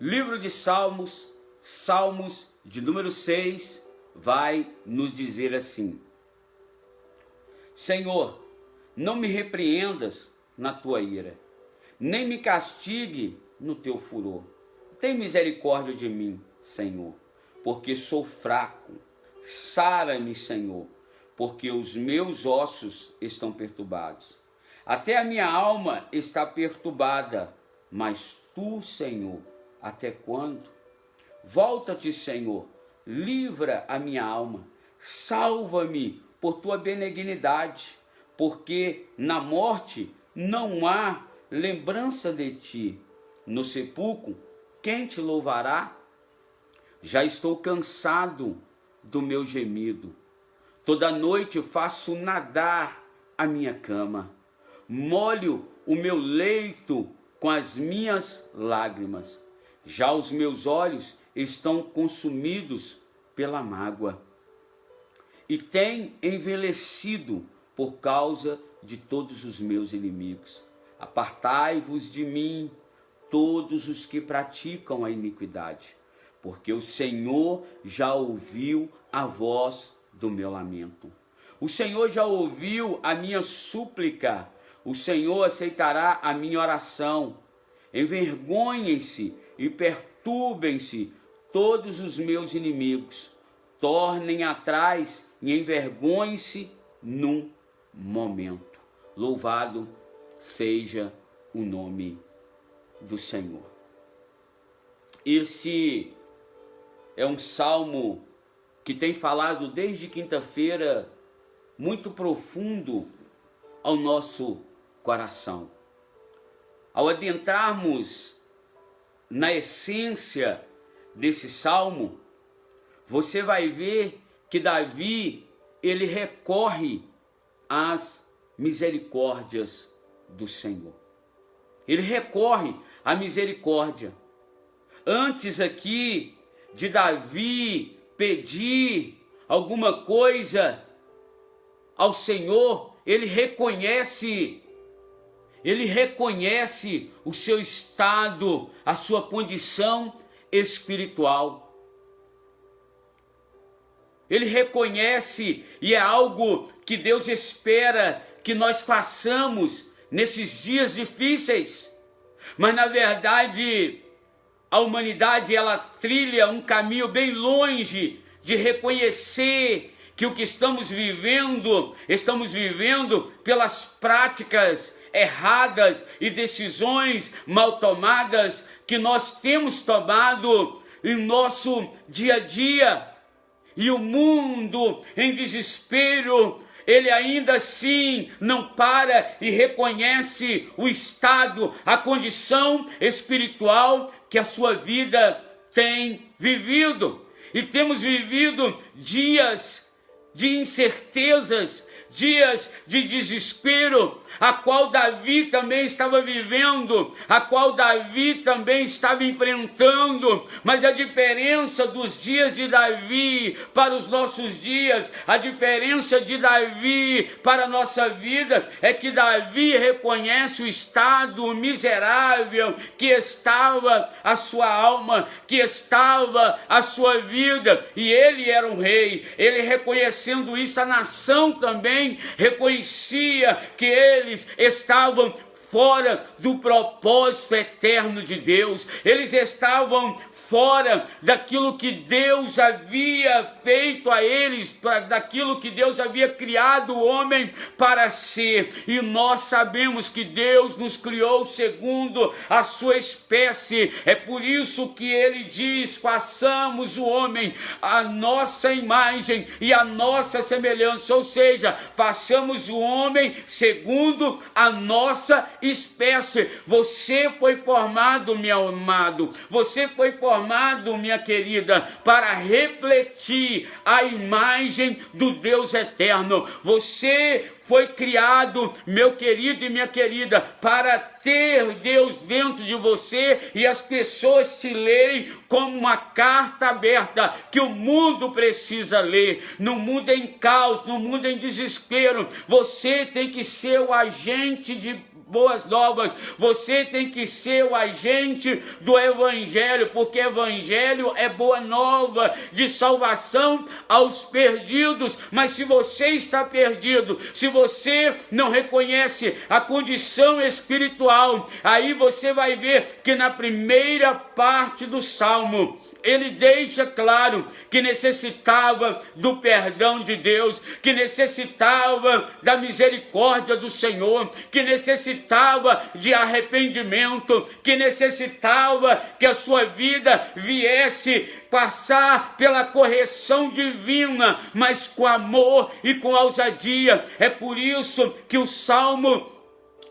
Livro de Salmos, Salmos de número 6, vai nos dizer assim: Senhor, não me repreendas na tua ira, nem me castigue no teu furor. Tem misericórdia de mim, Senhor, porque sou fraco. Sara-me, Senhor, porque os meus ossos estão perturbados. Até a minha alma está perturbada, mas tu, Senhor, até quando? Volta-te, Senhor, livra a minha alma, salva-me por tua benignidade, porque na morte não há lembrança de ti. No sepulcro, quem te louvará? Já estou cansado do meu gemido. Toda noite faço nadar a minha cama. Molho o meu leito com as minhas lágrimas. Já os meus olhos estão consumidos pela mágoa. E têm envelhecido por causa de todos os meus inimigos. Apartai-vos de mim, todos os que praticam a iniquidade, porque o Senhor já ouviu a voz do meu lamento. O Senhor já ouviu a minha súplica. O Senhor aceitará a minha oração. Envergonhem-se e perturbem-se todos os meus inimigos. Tornem atrás e envergonhem-se num momento. Louvado seja o nome do Senhor. Este é um salmo que tem falado desde quinta-feira muito profundo ao nosso coração. Ao adentrarmos na essência desse salmo, você vai ver que Davi, ele recorre às misericórdias do Senhor. Ele recorre à misericórdia. Antes aqui de Davi pedir alguma coisa ao Senhor, ele reconhece o seu estado, a sua condição espiritual. Ele reconhece, e é algo que Deus espera que nós façamos nesses dias difíceis. Mas na verdade, a humanidade ela trilha um caminho bem longe de reconhecer que o que estamos vivendo pelas práticas erradas e decisões mal tomadas que nós temos tomado em nosso dia a dia. E o mundo em desespero, ele ainda assim não para e reconhece o estado, a condição espiritual que a sua vida tem vivido. E temos vivido dias de incertezas, dias de desespero, a qual Davi também estava vivendo, a qual Davi também estava enfrentando. Mas a diferença dos dias de Davi para os nossos dias, a diferença de Davi para a nossa vida, é que Davi reconhece o estado miserável que estava a sua alma, que estava a sua vida, e ele era um rei. Ele, reconhecendo isso, a nação também reconhecia que eles estavam fora do propósito eterno de Deus. Eles estavam fora daquilo que Deus havia feito a eles, daquilo que Deus havia criado o homem para ser. E nós sabemos que Deus nos criou segundo a sua espécie. É por isso que ele diz: façamos o homem a nossa imagem e a nossa semelhança. Ou seja, façamos o homem segundo a nossa espécie. Você foi formado, meu amado, você foi formado, minha querida, para refletir a imagem do Deus eterno. Você foi criado, meu querido e minha querida, para ter Deus dentro de você e as pessoas te lerem como uma carta aberta que o mundo precisa ler. No mundo em caos, no mundo em desespero, você tem que ser o agente de boas novas. Você tem que ser o agente do evangelho, porque evangelho é boa nova de salvação aos perdidos. Mas se você está perdido, se você não reconhece a condição espiritual, aí você vai ver que na primeira parte do Salmo, ele deixa claro que necessitava do perdão de Deus, que necessitava da misericórdia do Senhor, que necessitava de arrependimento, que necessitava que a sua vida viesse passar pela correção divina, mas com amor e com ousadia. É por isso que o Salmo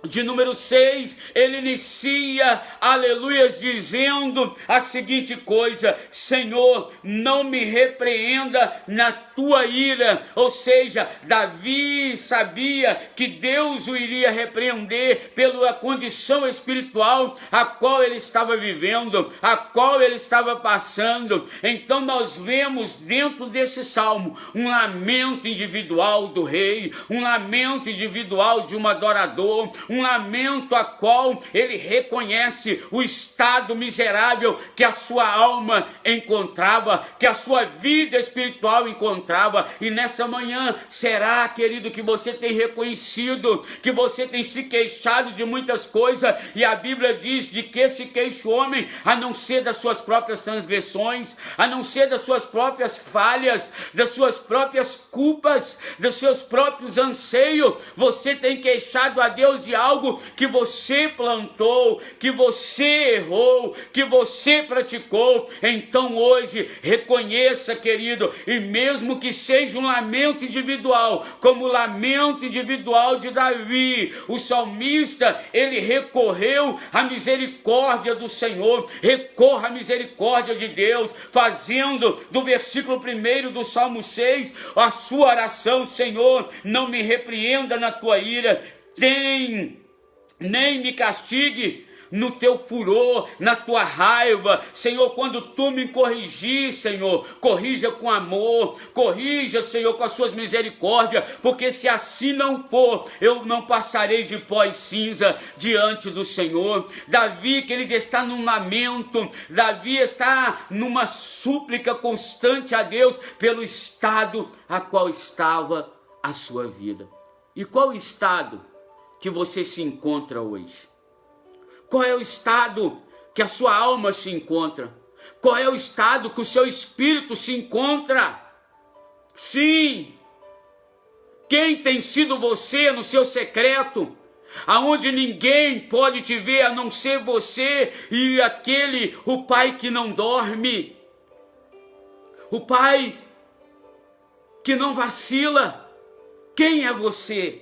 de número 6, ele inicia, aleluias, dizendo a seguinte coisa: Senhor, não me repreenda na tua ira. Ou seja, Davi sabia que Deus o iria repreender pela condição espiritual a qual ele estava vivendo, a qual ele estava passando. Então nós vemos dentro desse salmo um lamento individual do rei, um lamento individual de um adorador, um lamento a qual ele reconhece o estado miserável que a sua alma encontrava, que a sua vida espiritual encontrava. E nessa manhã, será, querido, que você tem reconhecido, que você tem se queixado de muitas coisas, e a Bíblia diz de que se queixa o homem, a não ser das suas próprias transgressões, a não ser das suas próprias falhas, das suas próprias culpas, dos seus próprios anseios. Você tem queixado a Deus de algo que você plantou, que você errou, que você praticou. Então hoje reconheça, querido, e mesmo que seja um lamento individual, como o lamento individual de Davi, o salmista, ele recorreu à misericórdia do Senhor. Recorra à misericórdia de Deus, fazendo do versículo 1 do Salmo 6 a sua oração: Senhor, não me repreenda na tua ira, nem me castigue no teu furor, na tua raiva. Senhor, quando tu me corrigir, Senhor, corrija com amor, corrija, Senhor, com as suas misericórdias, porque se assim não for, eu não passarei de pó e cinza diante do Senhor. Davi, que ele está num lamento, Davi está numa súplica constante a Deus pelo estado a qual estava a sua vida. E qual estado que você se encontra hoje? Qual é o estado que a sua alma se encontra? Qual é o estado que o seu espírito se encontra? Sim, quem tem sido você no seu secreto, aonde ninguém pode te ver a não ser você e o pai que não dorme, o pai que não vacila? Quem é você?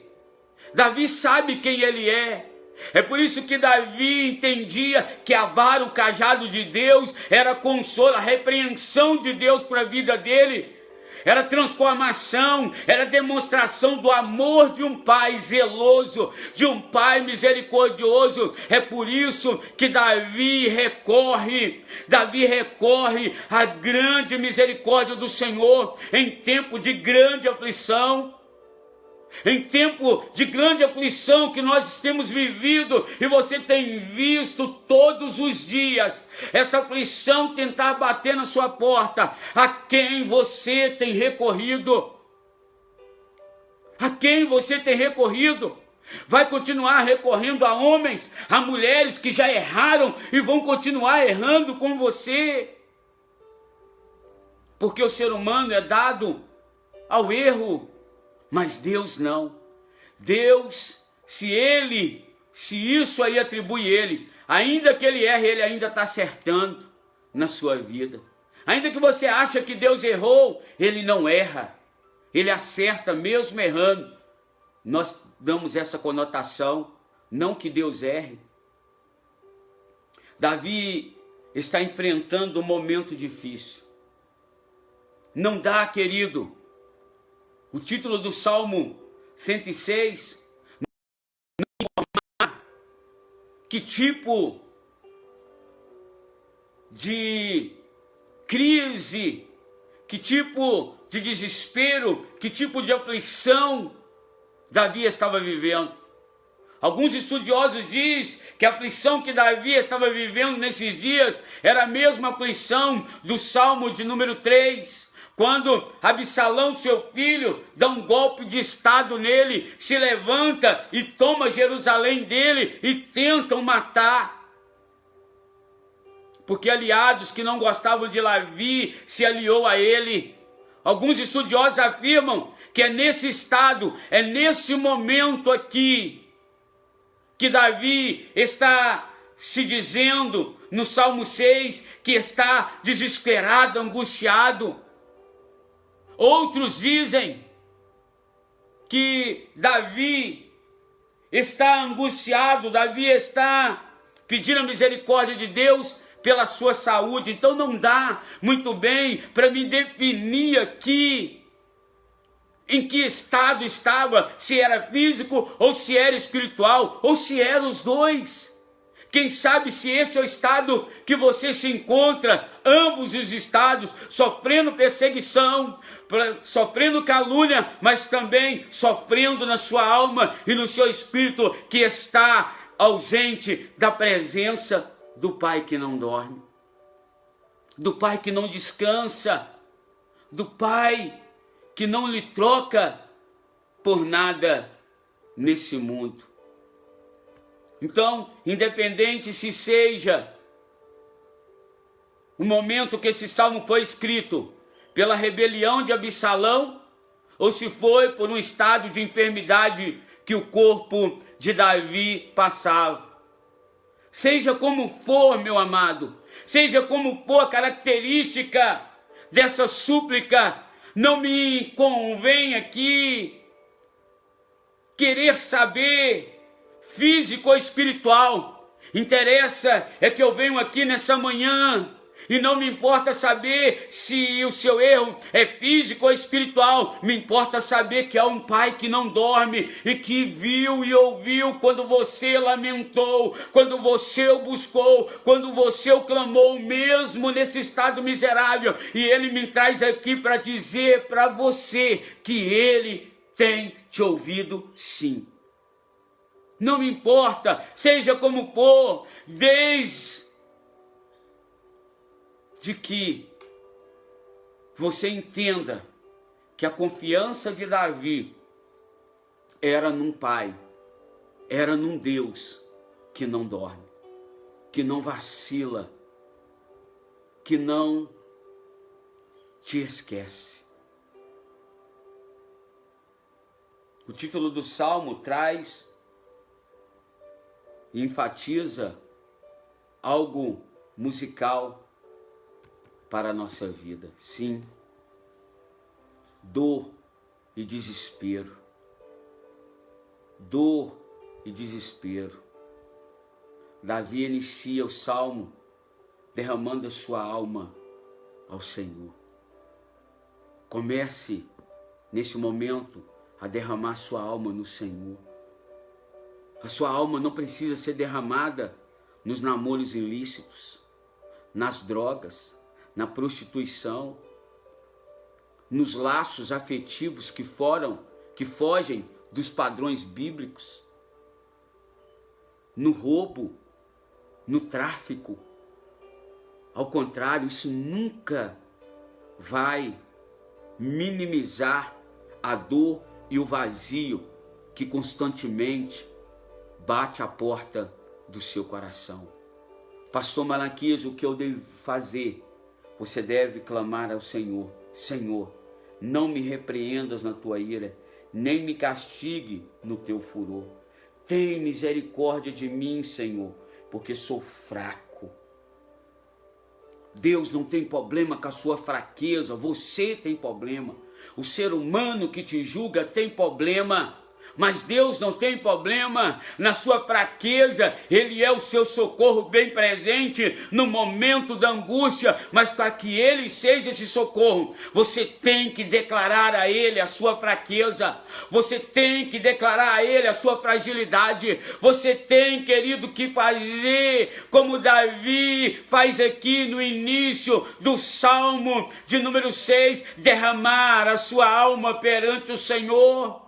Davi sabe quem ele é. É por isso que Davi entendia que a vara, o cajado de Deus, era consolo, a repreensão de Deus para a vida dele. Era transformação, era demonstração do amor de um pai zeloso, de um pai misericordioso. É por isso que Davi recorre à grande misericórdia do Senhor em tempo de grande aflição. Em tempo de grande aflição que nós temos vivido, e você tem visto todos os dias essa aflição tentar bater na sua porta, a quem você tem recorrido? A quem você tem recorrido? Vai continuar recorrendo a homens, a mulheres que já erraram e vão continuar errando com você? Porque o ser humano é dado ao erro, mas Deus não. Deus, se isso aí atribui ele, ainda que ele erre, ele ainda está acertando na sua vida. Ainda que você ache que Deus errou, ele não erra, ele acerta mesmo errando. Nós damos essa conotação, não que Deus erre. Davi está enfrentando um momento difícil. Não dá, querido. O título do Salmo 106, que tipo de crise, que tipo de desespero, que tipo de aflição Davi estava vivendo. Alguns estudiosos dizem que a aflição que Davi estava vivendo nesses dias era a mesma aflição do Salmo de número 3. Quando Absalão, seu filho, dá um golpe de estado nele, se levanta e toma Jerusalém dele e tentam matar. Porque aliados que não gostavam de Davi se aliou a ele. Alguns estudiosos afirmam que é nesse estado, é nesse momento aqui, que Davi está se dizendo no Salmo 6 que está desesperado, angustiado. Outros dizem que Davi está angustiado, Davi está pedindo a misericórdia de Deus pela sua saúde. Então não dá muito bem para me definir aqui em que estado estava, se era físico ou se era espiritual, ou se eram os dois. Quem sabe se esse é o estado que você se encontra, ambos os estados, sofrendo perseguição, sofrendo calúnia, mas também sofrendo na sua alma e no seu espírito, que está ausente da presença do Pai que não dorme, do Pai que não descansa, do Pai que não lhe troca por nada nesse mundo. Então, independente se seja o momento que esse salmo foi escrito pela rebelião de Absalão, ou se foi por um estado de enfermidade que o corpo de Davi passava. Seja como for, meu amado, seja como for a característica dessa súplica, não me convém aqui querer saber físico ou espiritual. Interessa é que eu venho aqui nessa manhã e não me importa saber se o seu erro é físico ou espiritual. Me importa saber que há um Pai que não dorme e que viu e ouviu quando você lamentou, quando você o buscou, quando você o clamou, mesmo nesse estado miserável. E Ele me traz aqui para dizer para você que Ele tem te ouvido sim. Não me importa, seja como for, desde que você entenda que a confiança de Davi era num Pai, era num Deus que não dorme, que não vacila, que não te esquece. O título do Salmo traz e enfatiza algo musical para a nossa vida. Sim, dor e desespero. Dor e desespero. Davi inicia o salmo derramando a sua alma ao Senhor. Comece nesse momento a derramar sua alma no Senhor. A sua alma não precisa ser derramada nos namoros ilícitos, nas drogas, na prostituição, nos laços afetivos que fogem dos padrões bíblicos, no roubo, no tráfico. Ao contrário, isso nunca vai minimizar a dor e o vazio que constantemente bate à porta do seu coração. Pastor Malaquias, o que eu devo fazer? Você deve clamar ao Senhor: Senhor, não me repreendas na tua ira, nem me castigue no teu furor. Tem misericórdia de mim, Senhor, porque sou fraco. Deus não tem problema com a sua fraqueza, você tem problema. O ser humano que te julga tem problema. Mas Deus não tem problema na sua fraqueza. Ele é o seu socorro bem presente no momento da angústia. Mas para que Ele seja esse socorro, você tem que declarar a Ele a sua fraqueza. Você tem que declarar a Ele a sua fragilidade. Você tem, querido, que fazer como Davi faz aqui no início do Salmo de número 6, derramar a sua alma perante o Senhor.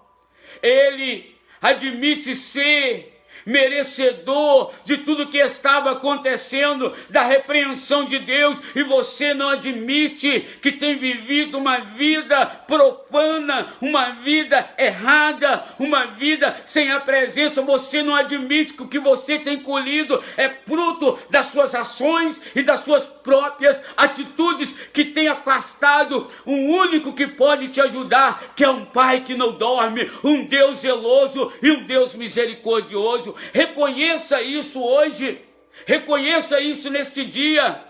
Ele admite ser merecedor de tudo que estava acontecendo, da repreensão de Deus, e você não admite que tem vivido uma vida profana, uma vida errada, uma vida sem a presença. Você não admite que o que você tem colhido é fruto das suas ações e das suas próprias atitudes, que tem afastado o único que pode te ajudar, que é um Pai que não dorme, um Deus zeloso e um Deus misericordioso. Reconheça isso hoje, reconheça isso neste dia,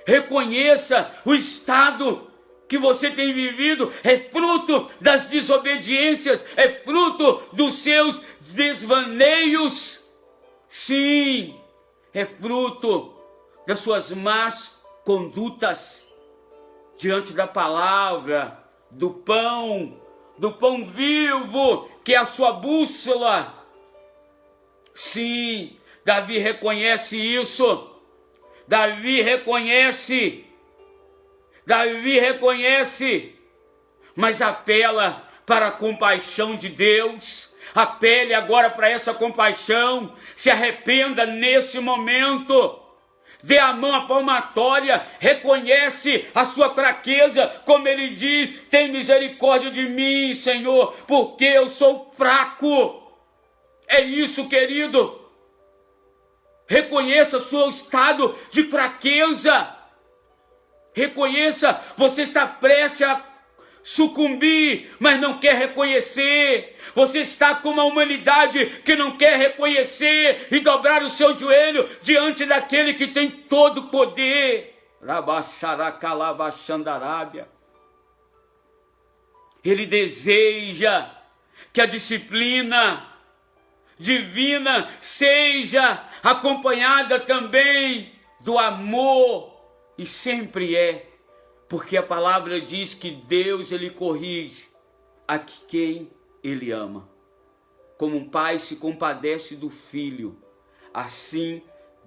reconheça o estado que você tem vivido, é fruto das desobediências, é fruto dos seus desvaneios, sim, é fruto das suas más condutas diante da palavra, do pão vivo, que é a sua bússola. Sim, Davi reconhece isso. Davi reconhece, mas apela para a compaixão de Deus. Apele agora para essa compaixão. Se arrependa nesse momento. Dê a mão à palmatória, reconhece a sua fraqueza, como ele diz: tem misericórdia de mim, Senhor, porque eu sou fraco. É isso, querido. Reconheça o seu estado de fraqueza. Reconheça, você está prestes a sucumbir, mas não quer reconhecer. Você está com uma humanidade que não quer reconhecer e dobrar o seu joelho diante daquele que tem todo o poder. Ele deseja que a disciplina divina seja acompanhada também do amor, e sempre é, porque a palavra diz que Deus, ele corrige a quem ele ama. Como um pai se compadece do filho, assim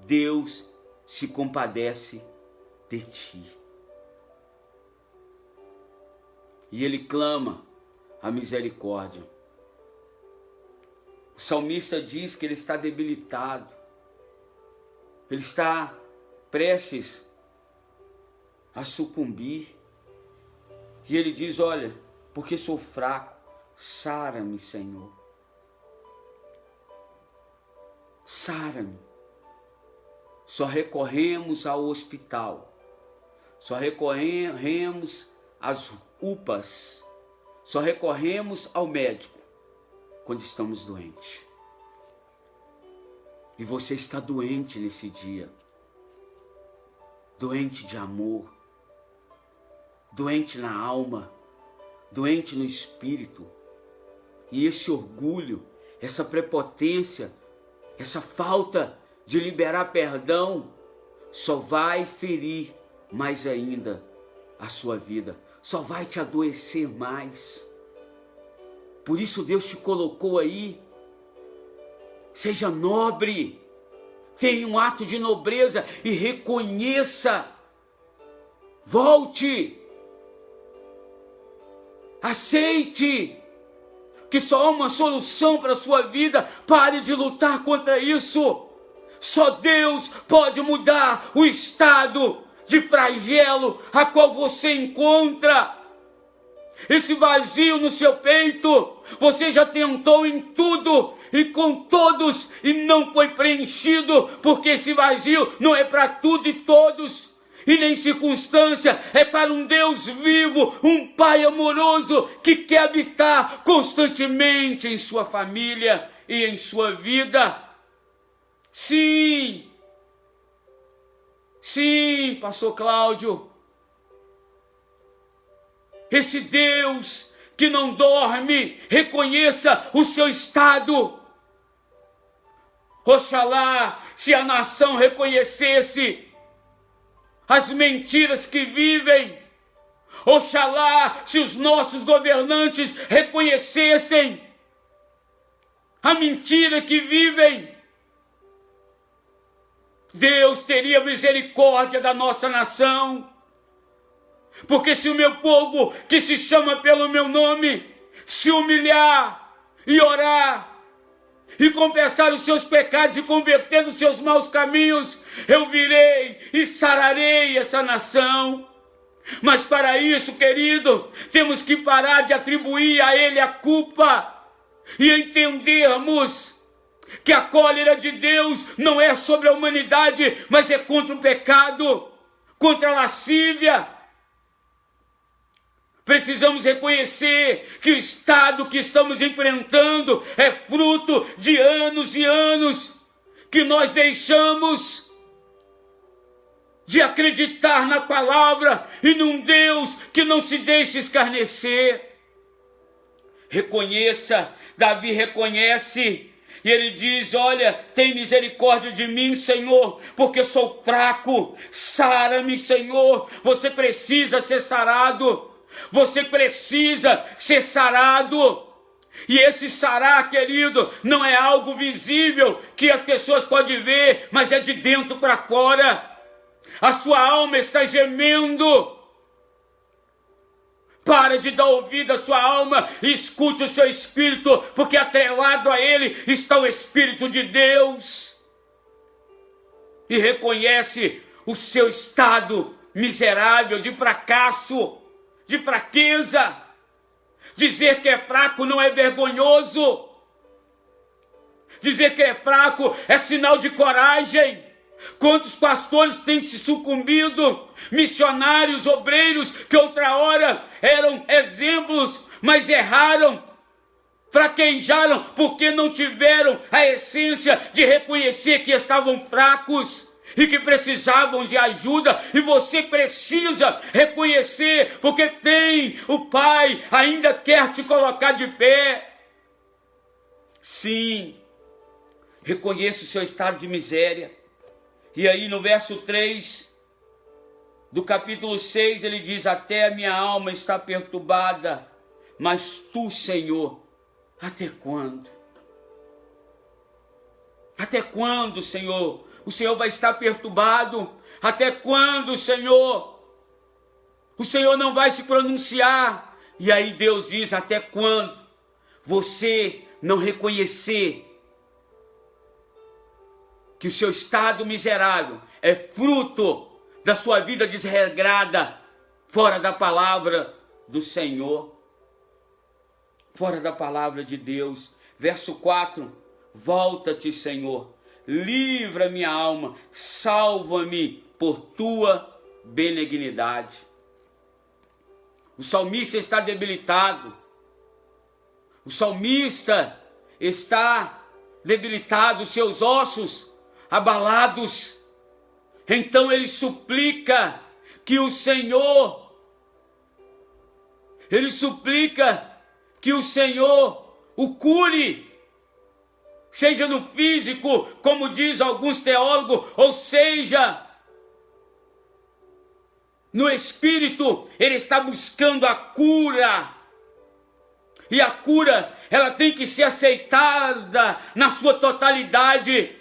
Deus se compadece de ti. E ele clama a misericórdia. O salmista diz que ele está debilitado, ele está prestes a sucumbir. E ele diz: olha, porque sou fraco, sara-me, Senhor. Sara-me. Só recorremos ao hospital, só recorremos às UPAs, só recorremos ao médico quando estamos doentes. E você está doente nesse dia, doente de amor, doente na alma, doente no espírito. E esse orgulho, essa prepotência, essa falta de liberar perdão só vai ferir mais ainda a sua vida, só vai te adoecer mais. Por isso Deus te colocou aí. Seja nobre, tenha um ato de nobreza e reconheça. Volte, aceite que só há uma solução para a sua vida. Pare de lutar contra isso. Só Deus pode mudar o estado de flagelo a qual você encontra. Esse vazio no seu peito, você já tentou em tudo e com todos e não foi preenchido, porque esse vazio não é para tudo e todos, e nem circunstância, é para um Deus vivo, um Pai amoroso que quer habitar constantemente em sua família e em sua vida. Sim, pastor Cláudio, esse Deus que não dorme, reconheça o seu estado. Oxalá se a nação reconhecesse as mentiras que vivem. Oxalá se os nossos governantes reconhecessem a mentira que vivem. Deus teria misericórdia da nossa nação. Porque se o meu povo, que se chama pelo meu nome, se humilhar e orar e confessar os seus pecados e converter os seus maus caminhos, eu virei e sararei essa nação. Mas para isso, querido, temos que parar de atribuir a ele a culpa e entendermos que a cólera de Deus não é sobre a humanidade, mas é contra o pecado, contra a lascívia. Precisamos reconhecer que o estado que estamos enfrentando é fruto de anos e anos que nós deixamos de acreditar na palavra e num Deus que não se deixa escarnecer. Reconheça, Davi reconhece, e ele diz: olha, tem misericórdia de mim, Senhor, porque sou fraco. Sara-me, Senhor. Você precisa ser sarado. Você precisa ser sarado. E esse sarar, querido, não é algo visível que as pessoas podem ver, mas é de dentro para fora. A sua alma está gemendo. Para de dar ouvido à sua alma e escute o seu espírito, porque atrelado a ele está o Espírito de Deus. E reconhece o seu estado miserável, de fracasso, de fraqueza. Dizer que é fraco não é vergonhoso. Dizer que é fraco é sinal de coragem. Quantos pastores têm se sucumbido, missionários, obreiros, que outra hora eram exemplos, mas erraram, fraquejaram, porque não tiveram a essência de reconhecer que estavam fracos e que precisavam de ajuda. E você precisa reconhecer, porque tem o Pai, ainda quer te colocar de pé. Sim, reconheça o seu estado de miséria. E aí no verso 3 do capítulo 6 ele diz: até a minha alma está perturbada, mas tu, Senhor, até quando? Até quando, Senhor? O Senhor vai estar perturbado? Até quando, Senhor? O Senhor não vai se pronunciar? E aí Deus diz: até quando você não reconhecer que o seu estado miserável é fruto da sua vida desregrada, fora da palavra do Senhor, fora da palavra de Deus. Verso 4, volta-te, Senhor, livra minha alma, salva-me por tua benignidade. O salmista está debilitado, o salmista está debilitado, seus ossos abalados. Então ele suplica que o Senhor, o cure, seja no físico, como diz alguns teólogos, ou seja, no espírito. Ele está buscando a cura. E a cura, ela tem que ser aceitada na sua totalidade.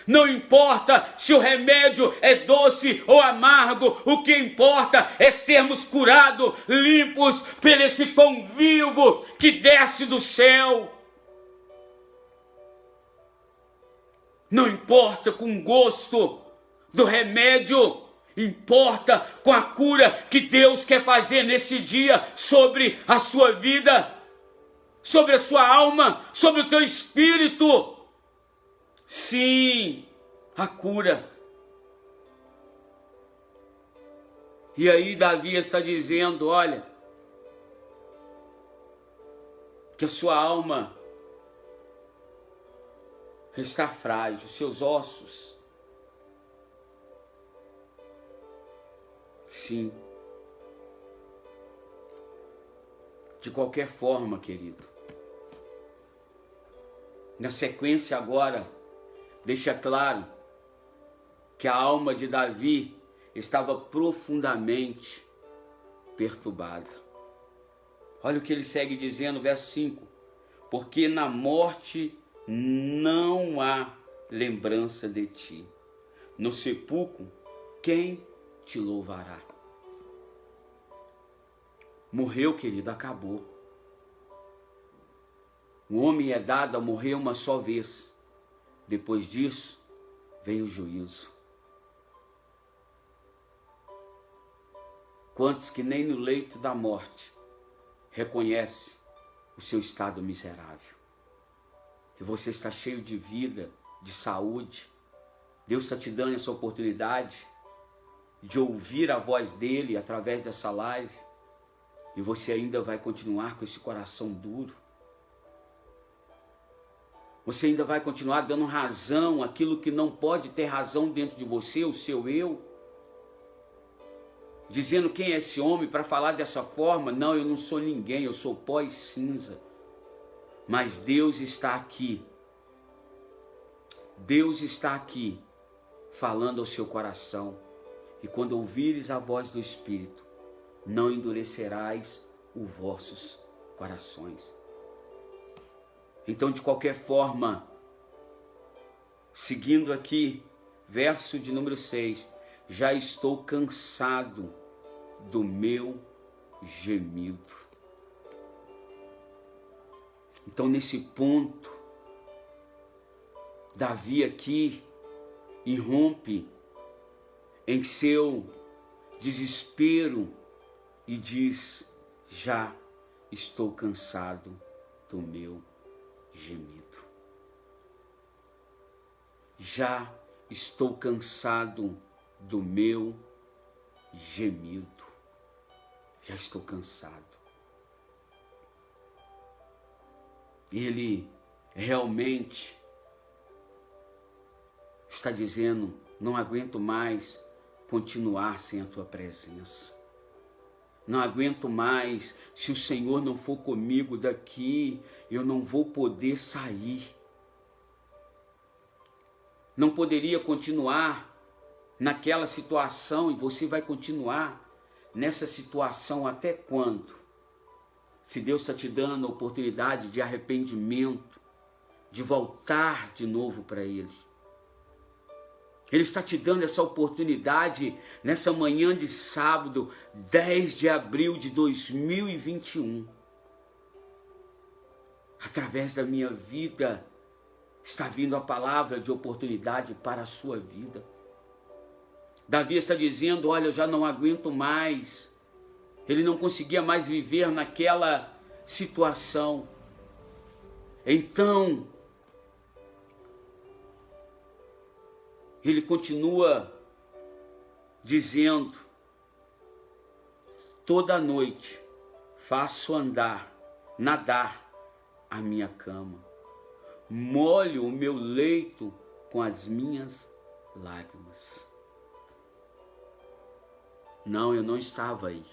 Não importa se o remédio é doce ou amargo, o que importa é sermos curados, limpos por esse pão vivo que desce do céu. Não importa com o gosto do remédio, importa com a cura que Deus quer fazer nesse dia sobre a sua vida, sobre a sua alma, sobre o teu espírito. Sim, a cura. E aí Davi está dizendo, olha, que a sua alma está frágil, seus ossos. Sim. De qualquer forma, querido. Na sequência agora, deixa claro que a alma de Davi estava profundamente perturbada. Olha o que ele segue dizendo, verso 5. Porque na morte não há lembrança de ti. No sepulcro, quem te louvará? Morreu, querido, acabou. O homem é dado a morrer uma só vez. Depois disso, vem o juízo. Quantos que nem no leito da morte reconhecem o seu estado miserável? Que você está cheio de vida, de saúde. Deus está te dando essa oportunidade de ouvir a voz dele através dessa live. E você ainda vai continuar com esse coração duro. Você ainda vai continuar dando razão àquilo que não pode ter razão dentro de você, o seu eu. Dizendo quem é esse homem para falar dessa forma. Não, eu não sou ninguém, eu sou pó e cinza. Mas Deus está aqui. Deus está aqui falando ao seu coração. E quando ouvires a voz do Espírito, não endurecerás os vossos corações. Então, de qualquer forma, seguindo aqui, verso de número 6, já estou cansado do meu gemido. Então, nesse ponto, Davi aqui irrompe em seu desespero e diz: já estou cansado do meu gemido. Já estou cansado do meu gemido. Já estou cansado. Ele realmente está dizendo: não aguento mais continuar sem a tua presença. Não aguento mais, se o Senhor não for comigo daqui, eu não vou poder sair. Não poderia continuar naquela situação, e você vai continuar nessa situação até quando? Se Deus está te dando a oportunidade de arrependimento, de voltar de novo para Ele. Ele está te dando essa oportunidade nessa manhã de sábado, 10 de abril de 2021. Através da minha vida, está vindo a palavra de oportunidade para a sua vida. Davi está dizendo: olha, eu já não aguento mais. Ele não conseguia mais viver naquela situação. Então, ele continua dizendo: toda noite faço nadar a minha cama, molho o meu leito com as minhas lágrimas. Não, eu não estava aí,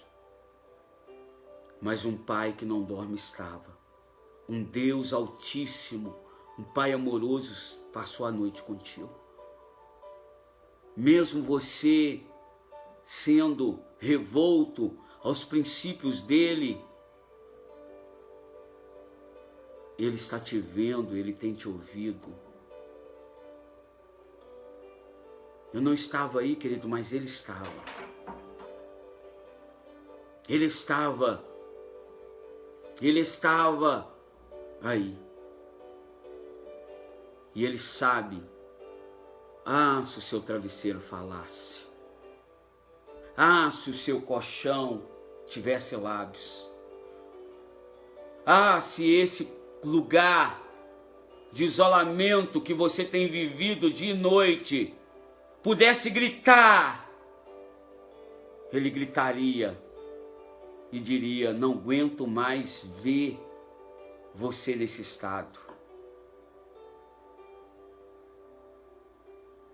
mas um pai que não dorme estava. Um Deus altíssimo, um pai amoroso passou a noite contigo. Mesmo você sendo revolto aos princípios dele, ele está te vendo, ele tem te ouvido. Eu não estava aí, querido, mas ele estava. Ele estava aí. E ele sabe. Se o seu travesseiro falasse. Se o seu colchão tivesse lábios. Se esse lugar de isolamento que você tem vivido dia e noite pudesse gritar, ele gritaria e diria: não aguento mais ver você nesse estado.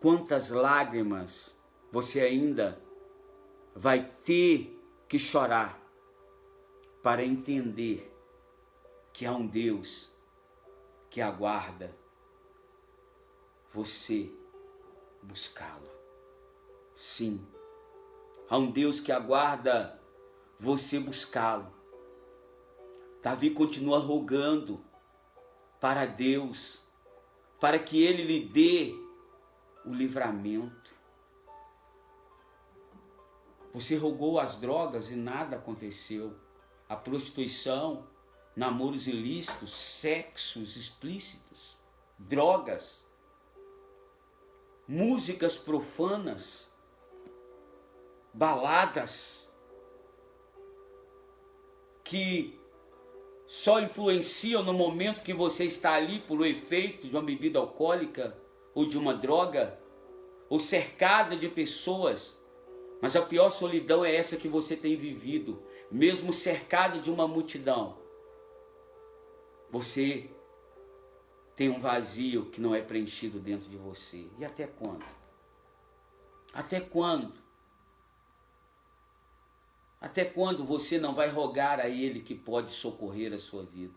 Quantas lágrimas você ainda vai ter que chorar para entender que há um Deus que aguarda você buscá-lo. Sim, há um Deus que aguarda você buscá-lo. Davi continua rogando para Deus, para que Ele lhe dê o livramento. Você rogou as drogas e nada aconteceu. A prostituição namoros ilícitos, sexos explícitos, drogas, músicas profanas, baladas, que só influenciam no momento que você está ali por o efeito de uma bebida alcoólica ou de uma droga, ou cercada de pessoas. Mas a pior solidão é essa que você tem vivido, mesmo cercado de uma multidão. Você tem um vazio que não é preenchido dentro de você. E até quando? Até quando? Até quando você não vai rogar a Ele que pode socorrer a sua vida?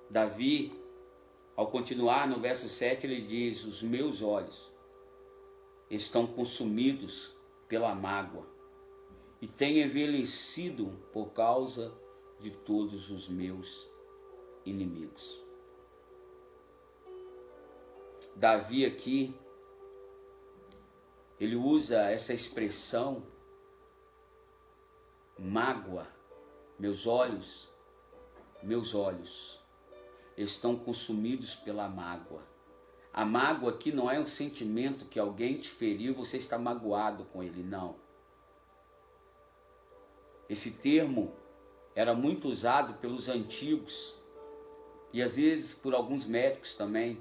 Davi, ao continuar no verso 7, ele diz: os meus olhos estão consumidos pela mágoa e têm envelhecido por causa de todos os meus inimigos. Davi aqui, ele usa essa expressão, mágoa, meus olhos estão consumidos pela mágoa. A mágoa aqui não é um sentimento que alguém te feriu, você está magoado com ele, não. Esse termo era muito usado pelos antigos e às vezes por alguns médicos também.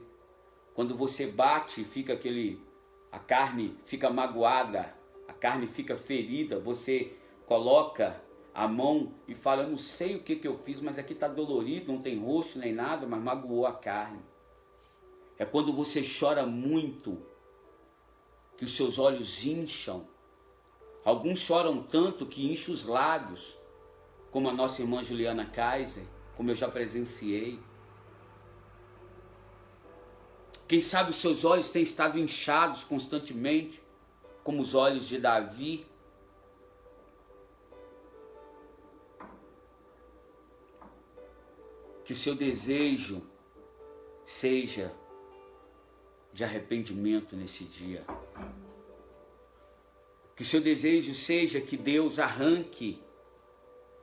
Quando você bate, fica a carne fica magoada, a carne fica ferida, você coloca a mão e fala: eu não sei o que eu fiz, mas aqui está dolorido, não tem rosto nem nada, mas magoou a carne. É quando você chora muito, que os seus olhos incham. Alguns choram tanto que incham os lábios, como a nossa irmã Juliana Kaiser, como eu já presenciei. Quem sabe os seus olhos têm estado inchados constantemente, como os olhos de Davi. Que o seu desejo seja de arrependimento nesse dia. Que o seu desejo seja que Deus arranque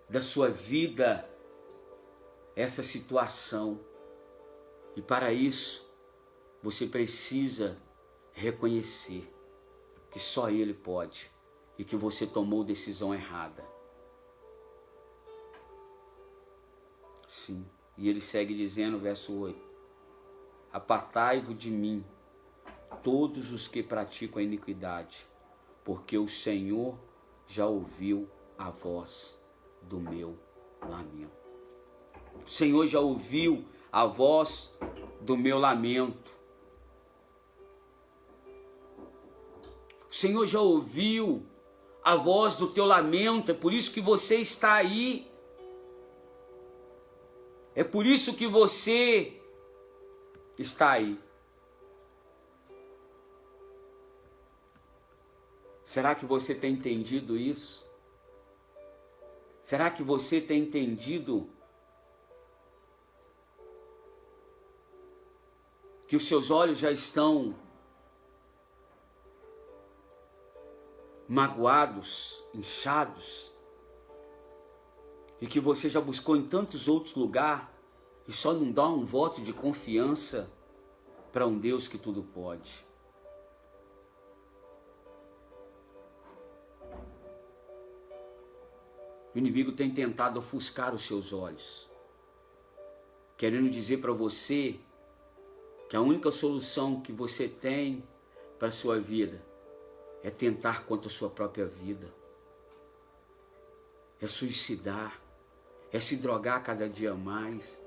da sua vida essa situação. E para isso, você precisa reconhecer que só Ele pode e que você tomou decisão errada. Sim. E ele segue dizendo, verso 8: apartai-vos de mim, todos os que praticam a iniquidade, porque o Senhor já ouviu a voz do meu lamento. O Senhor já ouviu a voz do meu lamento. O Senhor já ouviu a voz do teu lamento, é por isso que você está aí. É por isso que você está aí. Será que você tem entendido isso? Será que você tem entendido que os seus olhos já estão magoados, inchados, e que você já buscou em tantos outros lugares e só não dá um voto de confiança para um Deus que tudo pode? O inimigo tem tentado ofuscar os seus olhos, querendo dizer para você que a única solução que você tem para a sua vida é tentar contra a sua própria vida, é suicidar, é se drogar cada dia mais,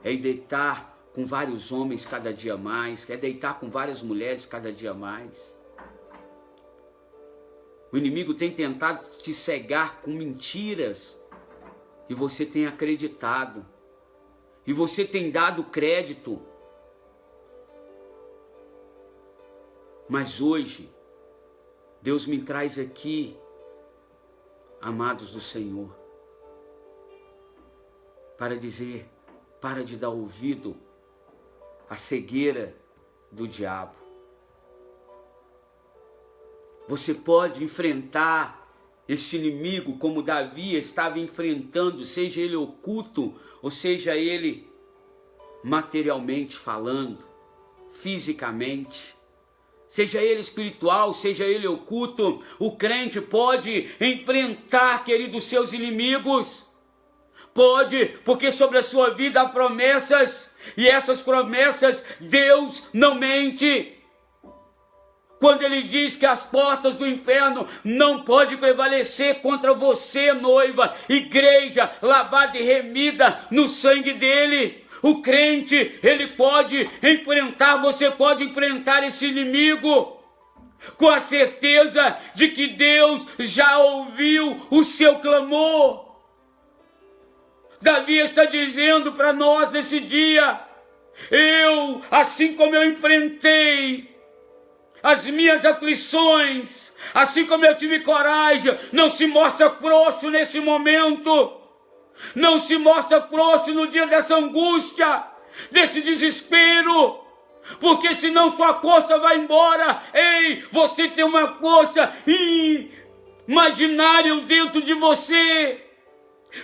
é ir deitar com vários homens cada dia mais, é deitar com várias mulheres cada dia mais. O inimigo tem tentado te cegar com mentiras e você tem acreditado, e você tem dado crédito. Mas hoje, Deus me traz aqui, amados do Senhor, para dizer: para de dar ouvido à cegueira do diabo. Você pode enfrentar este inimigo como Davi estava enfrentando, seja ele oculto ou seja ele materialmente falando, fisicamente. Seja ele espiritual, seja ele oculto, o crente pode enfrentar, queridos, seus inimigos. Pode, porque sobre a sua vida há promessas, e essas promessas Deus não mente. Quando ele diz que as portas do inferno não podem prevalecer contra você, noiva, igreja, lavada e remida no sangue dele. O crente, ele pode enfrentar, você pode enfrentar esse inimigo com a certeza de que Deus já ouviu o seu clamor. Davi está dizendo para nós nesse dia, assim como eu enfrentei as minhas aflições, assim como eu tive coragem, não se mostra frouxo nesse momento. Não se mostra frouxo no dia dessa angústia, desse desespero, porque senão sua força vai embora. Ei, você tem uma força imaginária dentro de você.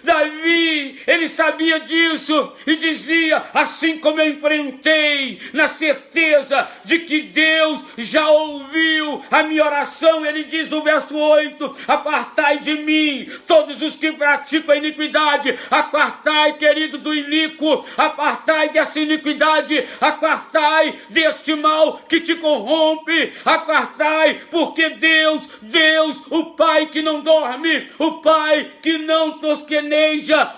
Davi, ele sabia disso e dizia, assim como eu enfrentei, na certeza de que Deus já ouviu a minha oração, ele diz no verso 8, apartai de mim todos os que praticam a iniquidade, apartai, querido, do iníquo, apartai dessa iniquidade, apartai deste mal que te corrompe, apartai, porque Deus, o Pai que não dorme, o Pai que não tosqueneja,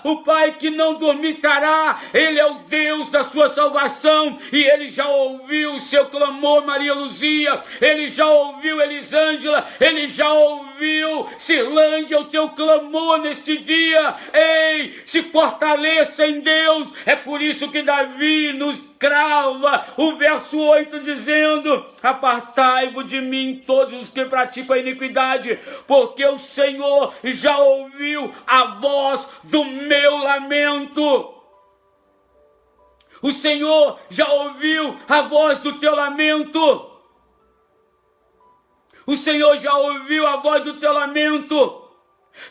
o Pai que não dormitará, Ele é o Deus da sua salvação, e Ele já ouviu o seu clamor, Maria Luzia, Ele já ouviu, Elisângela, Ele já ouviu, Cirlândia, o teu clamor neste dia. Ei, se fortaleça em Deus. É por isso que Davi nos crava o verso 8 dizendo, apartai-vos de mim todos os que praticam a iniquidade, porque o Senhor já ouviu a voz do meu lamento. O Senhor já ouviu a voz do teu lamento. O Senhor já ouviu a voz do teu lamento.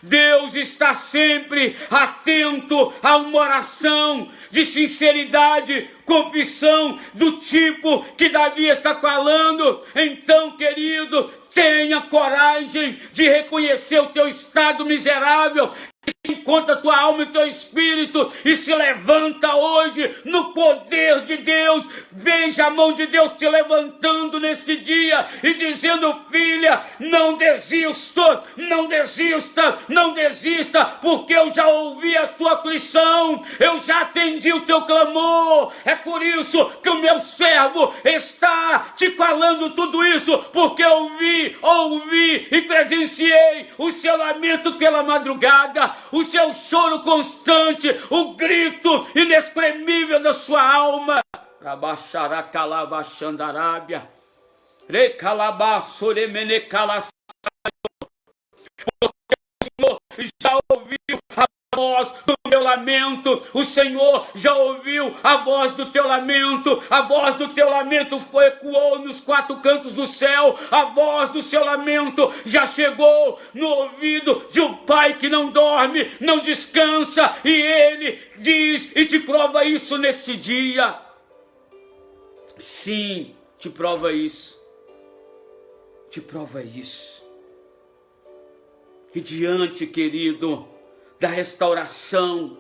Deus está sempre atento a uma oração de sinceridade, confissão do tipo que Davi está falando. Então, querido, tenha coragem de reconhecer o teu estado miserável, que encontra tua alma e teu espírito, e se levanta hoje no poder de Deus. Veja a mão de Deus te levantando neste dia e dizendo, filha, não desista, não desista, não desista, porque eu já ouvi a sua aflição, eu já atendi o teu clamor. É por isso que o meu servo está te falando tudo isso, porque eu ouvi e presenciei o seu lamento pela madrugada, o seu choro constante, o grito inexprimível da sua alma. Rabaxará calava xandarábia, recalabá soremene calas. O Senhor já ouviu a voz do meu lamento, o Senhor já ouviu a voz do teu lamento, a voz do teu lamento ecoou nos quatro cantos do céu, a voz do seu lamento já chegou no ouvido de um pai que não dorme, não descansa, e ele diz e te prova isso neste dia. Sim, te prova isso, te prova isso. E diante, querido, da restauração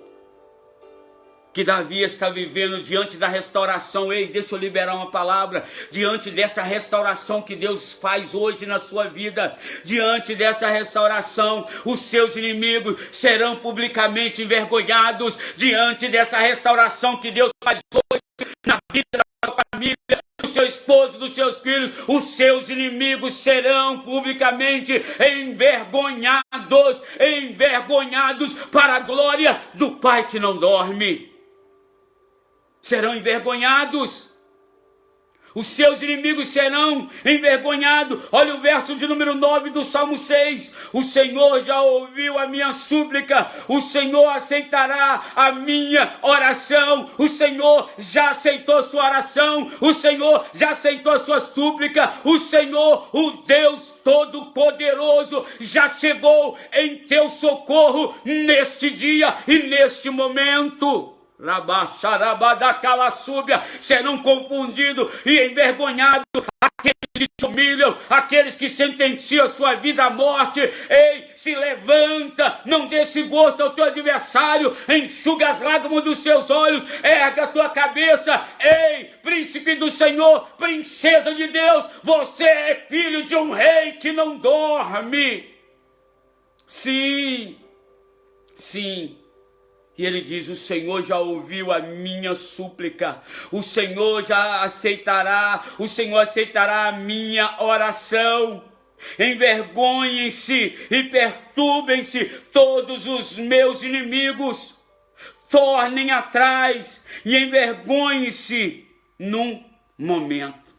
que Davi está vivendo, diante da restauração, ei, deixa eu liberar uma palavra, diante dessa restauração que Deus faz hoje na sua vida, diante dessa restauração, os seus inimigos serão publicamente envergonhados, diante dessa restauração que Deus faz hoje na vida da sua família, do seu esposo, dos seus filhos, os seus inimigos serão publicamente envergonhados para a glória do Pai que não dorme. Serão envergonhados. Os seus inimigos serão envergonhados. Olha o verso de número 9 do Salmo 6. O Senhor já ouviu a minha súplica. O Senhor aceitará a minha oração. O Senhor já aceitou sua oração. O Senhor já aceitou a sua súplica. O Senhor, o Deus Todo-Poderoso, já chegou em teu socorro neste dia e neste momento. Serão confundidos e envergonhados aqueles que te humilham, aqueles que sentenciam a sua vida à morte. Ei, se levanta, não dê esse gosto ao teu adversário, enxuga as lágrimas dos seus olhos, erga a tua cabeça. Ei, príncipe do Senhor, princesa de Deus, você é filho de um rei que não dorme. Sim, sim. E ele diz, o Senhor já ouviu a minha súplica, o Senhor já aceitará, o Senhor aceitará a minha oração. Envergonhem-se e perturbem-se todos os meus inimigos, tornem atrás e envergonhem-se num momento.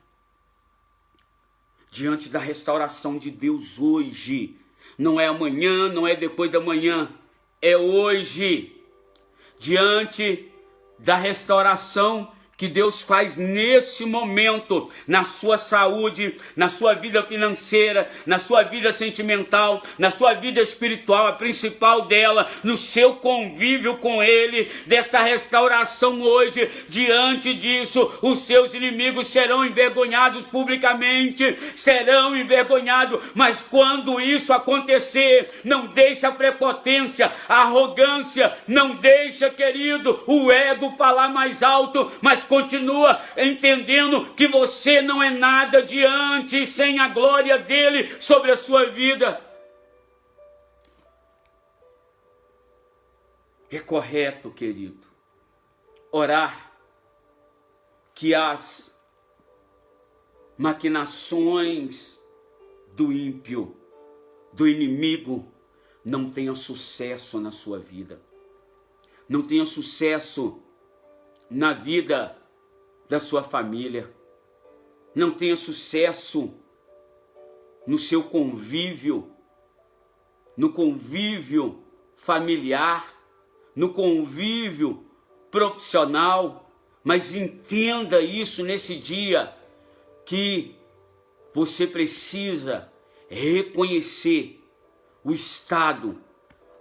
Diante da restauração de Deus hoje, não é amanhã, não é depois da manhã, é hoje. Diante da restauração que Deus faz nesse momento, na sua saúde, na sua vida financeira, na sua vida sentimental, na sua vida espiritual, a principal dela, no seu convívio com Ele, desta restauração hoje. Diante disso, os seus inimigos serão envergonhados publicamente, serão envergonhados, mas quando isso acontecer, não deixa a prepotência, a arrogância, não deixa, querido, o ego falar mais alto, mas continua entendendo que você não é nada diante sem a glória dele sobre a sua vida. É correto, querido, orar que as maquinações do ímpio, do inimigo, não tenham sucesso na sua vida, não tenham sucesso na vida da sua família, não tenha sucesso no seu convívio, no convívio familiar, no convívio profissional, mas entenda isso nesse dia, que você precisa reconhecer o estado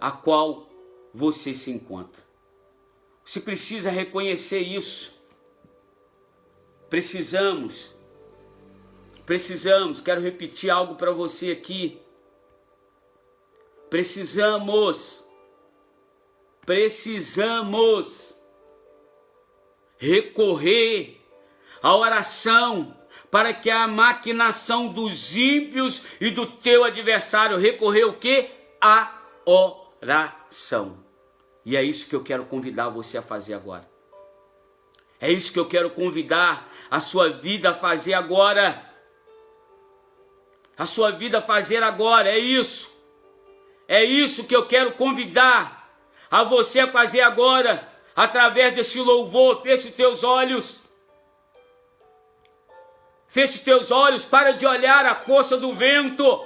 a qual você se encontra. Você precisa reconhecer isso. Precisamos, quero repetir algo para você aqui. Precisamos recorrer à oração para que a maquinação dos ímpios e do teu adversário, recorrer o quê? A oração. E é isso que eu quero convidar você a fazer agora. É isso que eu quero convidar a sua vida a fazer agora. A sua vida a fazer agora, é isso. É isso que eu quero convidar a você a fazer agora, através deste louvor. Feche os teus olhos. Feche os teus olhos, para de olhar a força do vento.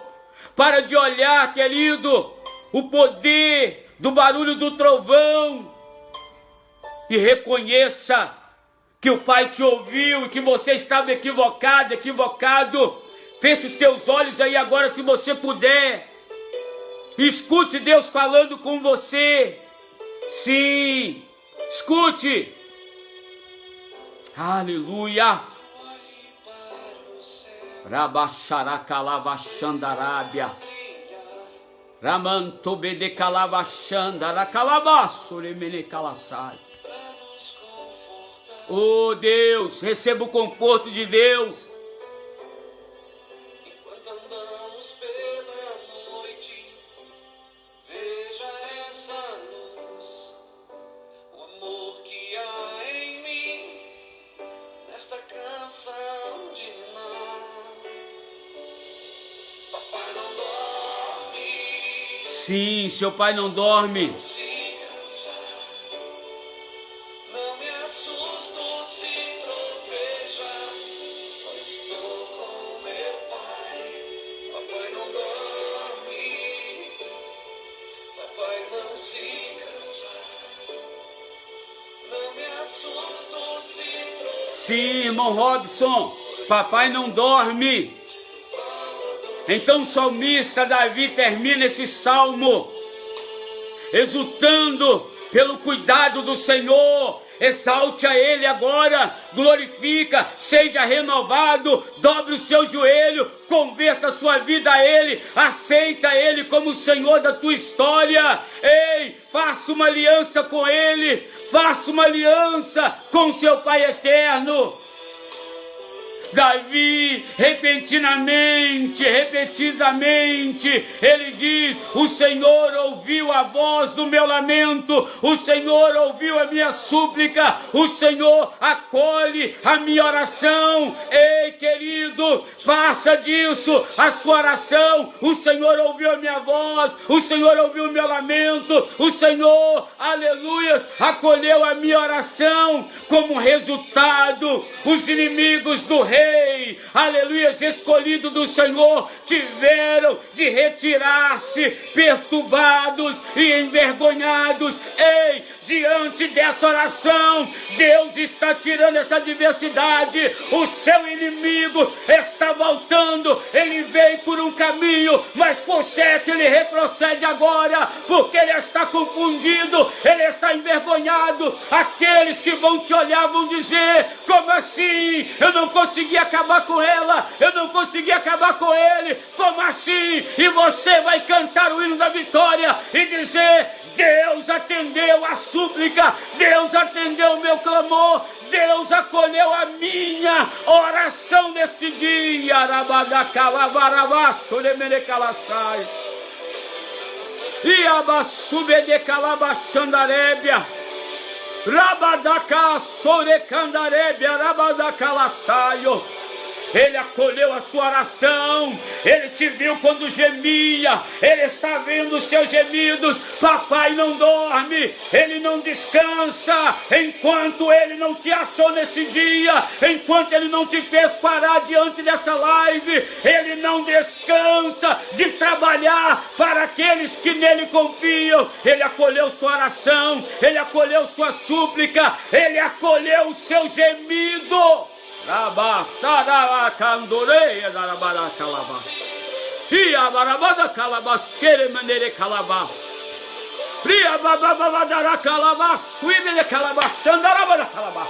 Para de olhar, querido, o poder do barulho do trovão. E reconheça que o Pai te ouviu e que você estava equivocado. Feche os teus olhos aí agora, se você puder. Escute Deus falando com você. Sim, escute. Aleluia. Rabacharacalavaxandarábia. Ramantobedecalavaxandaracalabaçoremenecalassai. Oh Deus, receba o conforto de Deus. Enquanto andamos pela noite, veja essa luz, o amor que há em mim, nesta canção de nós. Papai não dorme. Sim, seu pai não dorme. Sim, irmão Robson, papai não dorme. Então o salmista Davi termina esse salmo exultando pelo cuidado do Senhor. Exalte a Ele agora, glorifica, seja renovado, dobre o seu joelho, converta a sua vida a Ele, aceita Ele como o Senhor da tua história. Ei, faça uma aliança com Ele, faça uma aliança com o seu Pai eterno. Davi, repetidamente, ele diz: o Senhor ouviu a voz do meu lamento, o Senhor ouviu a minha súplica, o Senhor acolhe a minha oração. Ei, querido, faça disso a sua oração. O Senhor ouviu a minha voz, o Senhor ouviu o meu lamento, o Senhor, aleluias, acolheu a minha oração. Como resultado, os inimigos do rei, aleluias, escolhidos do Senhor, tiveram de retirar-se, perturbados e envergonhados. Ei, diante dessa oração, Deus está tirando essa adversidade. O seu inimigo está voltando, ele veio por um caminho, mas por 7 ele retrocede agora, porque ele está confundido, ele está envergonhado. Aqueles que vão te olhar vão dizer: como assim? Eu não consegui acabar com ela, eu não consegui acabar com ele, como assim? E você vai cantar o hino da vitória e dizer: Deus atendeu a súplica, Deus atendeu o meu clamor, Deus acolheu a minha oração neste dia. E abassube calabachandarébia, rabadaca sorecandarébia, rabadacalaçaio. Ele acolheu a sua oração, Ele te viu quando gemia, Ele está vendo os seus gemidos. Papai não dorme, Ele não descansa, enquanto Ele não te achou nesse dia, enquanto Ele não te fez parar diante dessa live, Ele não descansa de trabalhar para aqueles que nele confiam. Ele acolheu sua oração, Ele acolheu sua súplica, Ele acolheu o seu gemido. Rabaxaracandoreia da Rabaracalabá. E a Barabada Calabaxere Manere Calabá. Ria Bababadara Calabá, Suíbe de Calabaxandarabada Calabá.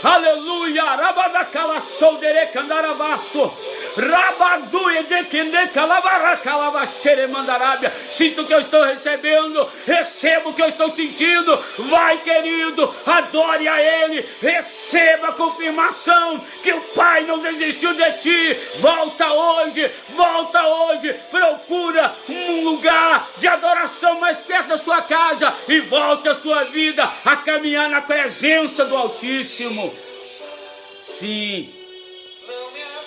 Aleluia, Rabada Calaçoudere Candaravaço. Rabadu Edekende Calavara Calavaxere Mandarábia. Sinto o que eu estou recebendo, receba o que eu estou sentindo. Vai, querido, adore a Ele, receba a confirmação que o Pai não desistiu de ti. Volta hoje, procura um lugar de adoração mais perto da sua casa e volte a sua vida a caminhar na presença do Altíssimo. Sim,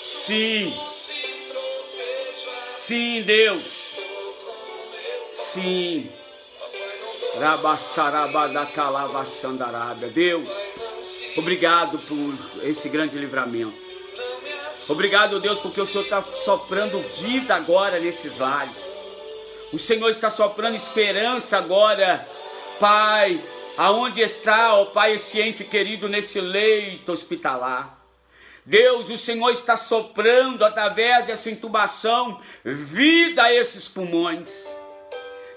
sim, sim, Deus, sim. Rabaxarabadacalavachandarábia. Deus, obrigado por esse grande livramento. Obrigado, Deus, porque o Senhor está soprando vida agora nesses lares. O Senhor está soprando esperança agora, Pai. Aonde está, ó Pai, esse ente querido nesse leito hospitalar? Deus, o Senhor está soprando através dessa intubação vida a esses pulmões.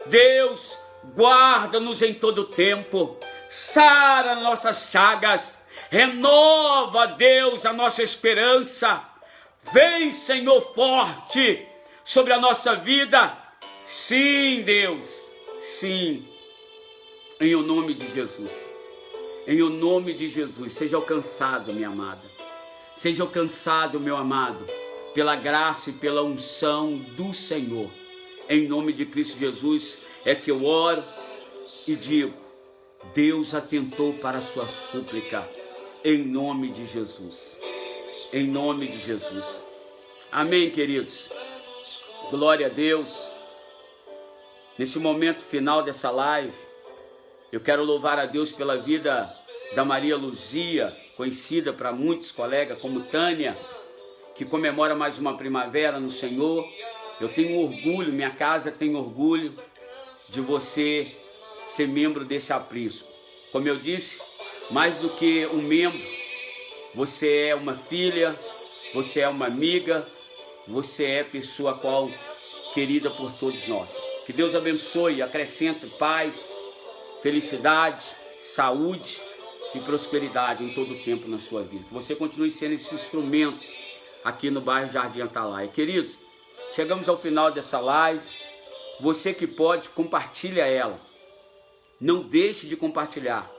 Deus, guarda-nos em todo tempo, sara nossas chagas, renova, Deus, a nossa esperança. Vem, Senhor, forte sobre a nossa vida. Sim, Deus, sim. Em o nome de Jesus, em o nome de Jesus, seja alcançado, minha amada, seja alcançado, meu amado, pela graça e pela unção do Senhor. Em nome de Cristo Jesus é que eu oro e digo: Deus atentou para a sua súplica, em nome de Jesus, em nome de Jesus. Amém, queridos. Glória a Deus. Nesse momento final dessa live, eu quero louvar a Deus pela vida da Maria Luzia, conhecida para muitos colegas como Tânia, que comemora mais uma primavera no Senhor. Eu tenho orgulho, minha casa tem orgulho de você ser membro desse aprisco. Como eu disse, mais do que um membro, você é uma filha, você é uma amiga, você é pessoa qual querida por todos nós. Que Deus abençoe e acrescente paz, felicidade, saúde e prosperidade em todo o tempo na sua vida. Que você continue sendo esse instrumento aqui no bairro Jardim Atalaia. Queridos, chegamos ao final dessa live. Você que pode, compartilha ela. Não deixe de compartilhar.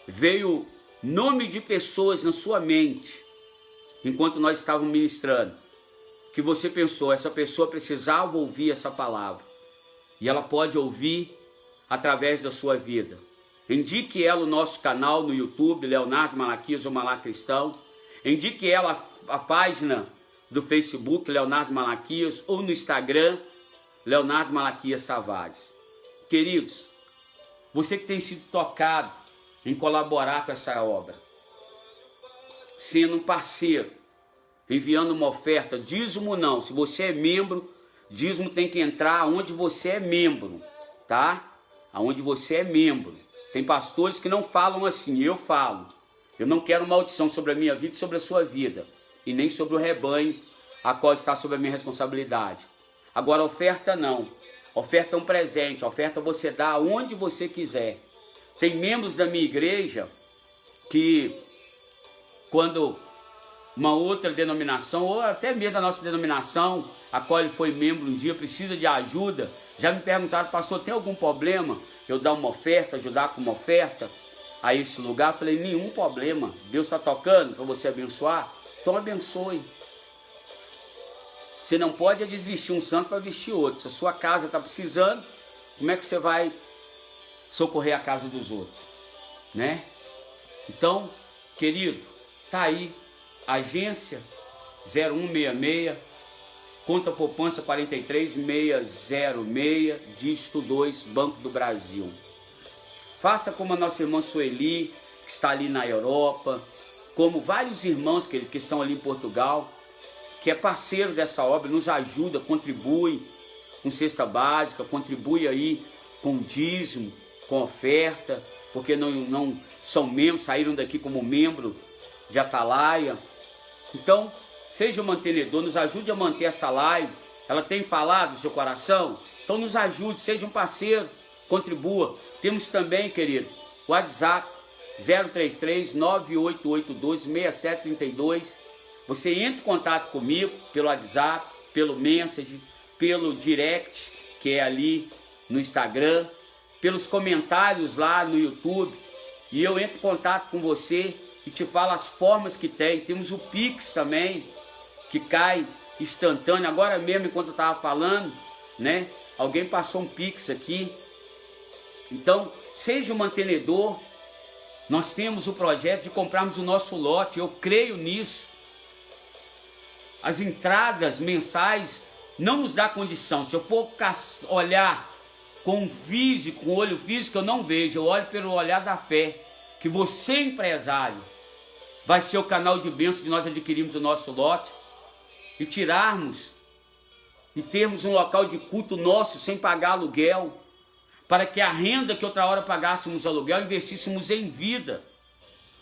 Veio nome de pessoas na sua mente, enquanto nós estávamos ministrando, que você pensou, essa pessoa precisava ouvir essa palavra. E ela pode ouvir através da sua vida. Indique ela o nosso canal no YouTube, Leonardo Malaquias ou Malá Cristão. Indique ela a página do Facebook, Leonardo Malaquias, ou no Instagram, Leonardo Malaquias Tavares. Queridos, você que tem sido tocado em colaborar com essa obra, sendo um parceiro, enviando uma oferta, dízimo não, se você é membro, dízimo tem que entrar onde você é membro, tá? Aonde você é membro. Tem pastores que não falam assim, eu falo. Eu não quero maldição sobre a minha vida e sobre a sua vida, e nem sobre o rebanho a qual está sob a minha responsabilidade. Agora, oferta não. Oferta é um presente, oferta você dá aonde você quiser. Tem membros da minha igreja que, quando uma outra denominação, ou até mesmo da nossa denominação, a qual ele foi membro um dia, precisa de ajuda, já me perguntaram, pastor, tem algum problema eu dar uma oferta, ajudar com uma oferta a esse lugar? Eu falei, nenhum problema. Deus está tocando para você abençoar? Então abençoe. Você não pode desvestir um santo para vestir outro. Se a sua casa está precisando, como é que você vai socorrer a casa dos outros? Né? Então, querido, tá aí, agência 0166, conta poupança 43606, dígito 2, Banco do Brasil. Faça como a nossa irmã Sueli, que está ali na Europa, como vários irmãos que estão ali em Portugal, que é parceiro dessa obra, nos ajuda, contribui com cesta básica, contribui aí com dízimo, com oferta, porque não são membros, saíram daqui como membro de Atalaia. Então, seja um mantenedor, nos ajude a manter essa live. Ela tem falado do seu coração? Então nos ajude, seja um parceiro, contribua. Temos também, querido, o WhatsApp 033 98812 6732. Você entra em contato comigo pelo WhatsApp, pelo Message, pelo Direct, que é ali no Instagram, pelos comentários lá no YouTube, e eu entro em contato com você e te falo as formas que tem. Temos o Pix também, que cai instantâneo. Agora mesmo, enquanto eu estava falando, né, alguém passou um Pix aqui. Então, seja um mantenedor. Nós temos o projeto de comprarmos o nosso lote, eu creio nisso. As entradas mensais não nos dá condição. Se eu for olhar com físico, com olho físico, eu não vejo. Eu olho pelo olhar da fé. Que você, empresário, vai ser o canal de bênção de nós adquirirmos o nosso lote e tirarmos e termos um local de culto nosso sem pagar aluguel, para que a renda que outra hora pagássemos aluguel, investíssemos em vida,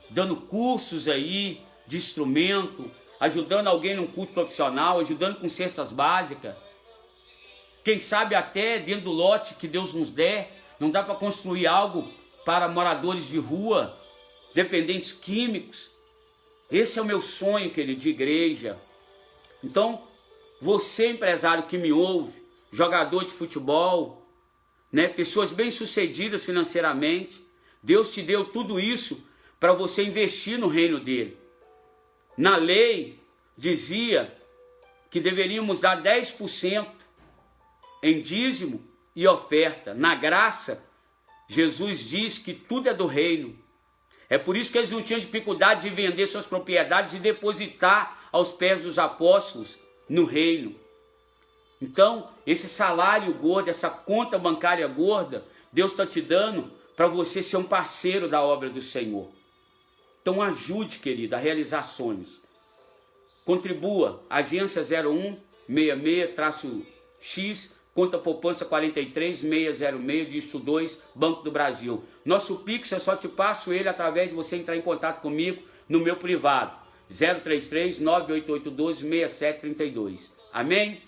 dando cursos aí de instrumento, ajudando alguém num curso profissional, ajudando com cestas básicas. Quem sabe até dentro do lote que Deus nos der, não dá para construir algo para moradores de rua, dependentes químicos. Esse é o meu sonho, querido, de igreja. Então, você, empresário que me ouve, jogador de futebol, né, pessoas bem-sucedidas financeiramente, Deus te deu tudo isso para você investir no reino dele. Na lei, dizia que deveríamos dar 10% em dízimo e oferta. Na graça, Jesus diz que tudo é do reino. É por isso que eles não tinham dificuldade de vender suas propriedades e depositar aos pés dos apóstolos no reino. Então, esse salário gordo, essa conta bancária gorda, Deus está te dando para você ser um parceiro da obra do Senhor. Então ajude, querido, a realizar sonhos. Contribua, agência 0166-X, conta poupança 43606, dígito 2, Banco do Brasil. Nosso Pix, eu só te passo ele através de você entrar em contato comigo no meu privado, 033-98812-6732. Amém?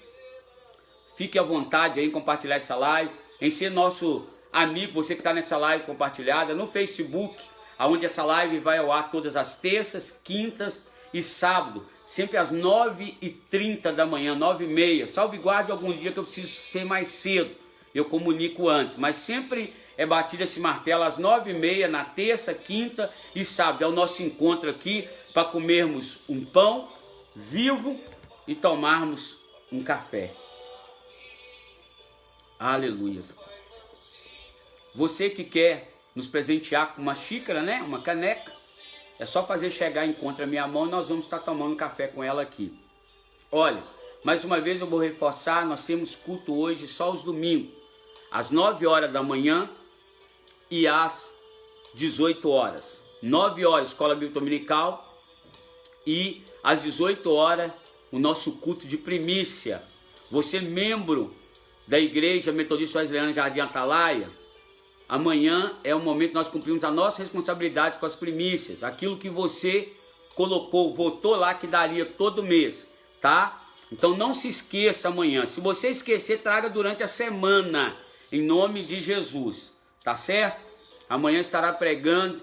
Fique à vontade aí em compartilhar essa live, em ser nosso amigo, você que está nessa live compartilhada, no Facebook, onde essa live vai ao ar todas as terças, quintas e sábado, sempre às 9h30 da manhã, 9h30. Salve guarde algum dia que eu preciso ser mais cedo, eu comunico antes, mas sempre é batido esse martelo às 9h30 na terça, quinta e sábado. É o nosso encontro aqui para comermos um pão vivo e tomarmos um café. Aleluia. Você que quer nos presentear com uma xícara, né? Uma caneca, é só fazer chegar, encontra a minha mão e nós vamos estar tomando café com ela aqui. Olha, mais uma vez eu vou reforçar, nós temos culto hoje só os domingos, às 9 horas da manhã e às 18 horas. 9 horas, Escola Bíblica Dominical, e às 18 horas, o nosso culto de primícia. Você, membro da Igreja Metodista Wesleyana Jardim Atalaia, amanhã é o momento que nós cumprimos a nossa responsabilidade com as primícias. Aquilo que você colocou, votou lá que daria todo mês, tá? Então não se esqueça amanhã. Se você esquecer, traga durante a semana, em nome de Jesus, tá certo? Amanhã estará pregando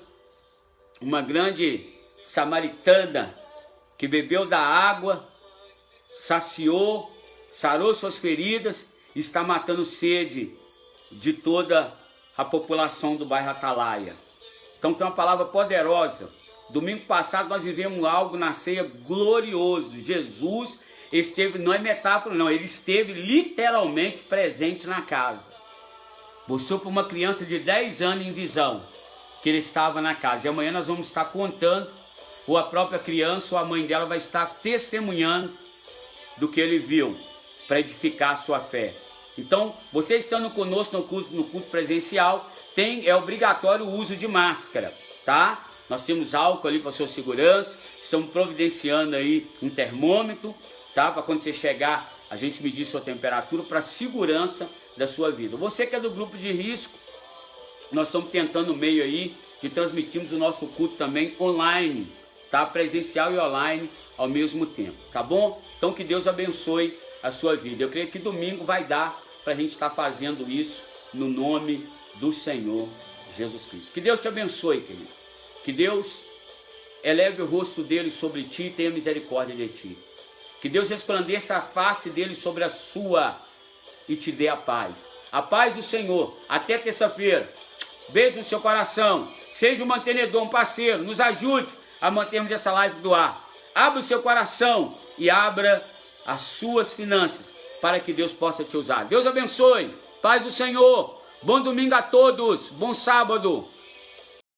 uma grande samaritana que bebeu da água, saciou, sarou suas feridas, está matando sede de toda a população do bairro Atalaia. Então tem uma palavra poderosa. Domingo passado nós vivemos algo na ceia glorioso. Jesus esteve, não é metáfora não, ele esteve literalmente presente na casa. Mostrou para uma criança de 10 anos em visão que ele estava na casa. E amanhã nós vamos estar contando, ou a própria criança ou a mãe dela vai estar testemunhando do que ele viu, para edificar a sua fé. Então, você estando conosco no culto presencial, é obrigatório o uso de máscara, tá? Nós temos álcool ali para sua segurança, estamos providenciando aí um termômetro, tá? Para quando você chegar, a gente medir sua temperatura para segurança da sua vida. Você que é do grupo de risco, nós estamos tentando o meio aí de transmitirmos o nosso culto também online, tá? Presencial e online ao mesmo tempo, tá bom? Então que Deus abençoe a sua vida. Eu creio que domingo vai dar para a gente estar fazendo isso no nome do Senhor Jesus Cristo. Que Deus te abençoe, querido. Que Deus eleve o rosto dele sobre ti e tenha misericórdia de ti. Que Deus resplandeça a face dele sobre a sua e te dê a paz. A paz do Senhor. Até terça-feira. Beijo no seu coração. Seja um mantenedor, um parceiro. Nos ajude a mantermos essa live do ar. Abra o seu coração e abra as suas finanças para que Deus possa te usar. Deus abençoe. Paz do Senhor. Bom domingo a todos. Bom sábado.